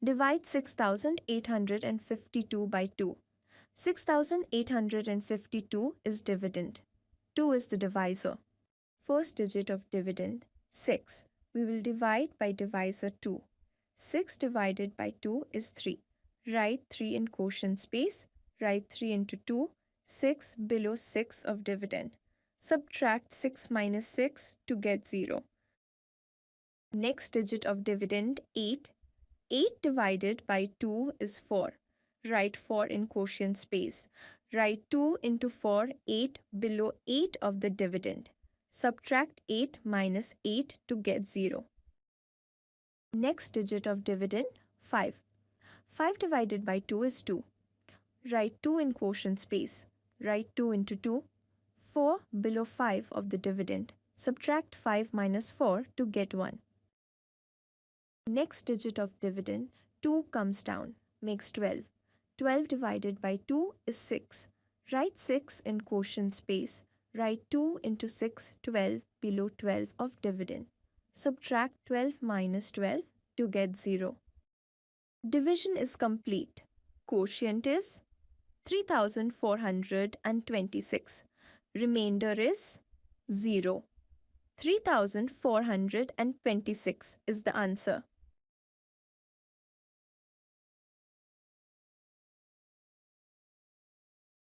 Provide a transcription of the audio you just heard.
Divide 6,852 by 2. 6,852 is dividend. 2 is the divisor. First digit of dividend, 6. We will divide by divisor 2. 6 divided by 2 is 3. Write 3 in quotient space. Write 3 into 2. 6 below 6 of dividend. Subtract 6 minus 6 to get 0. Next digit of dividend, 8. 8 divided by 2 is 4. Write 4 in quotient space. Write 2 into 4, 8 below 8 of the dividend. Subtract 8 minus 8 to get 0. Next digit of dividend, 5. 5 divided by 2 is 2. Write 2 in quotient space. Write 2 into 2, 4 below 5 of the dividend. Subtract 5 minus 4 to get 1. Next digit of dividend, 2 comes down, makes 12. 12 divided by 2 is 6. Write 6 in quotient space. Write 2 into 6, 12 below 12 of dividend. Subtract 12 minus 12 to get 0. Division is complete. Quotient is 3,426. Remainder is 0. 3,426 is the answer.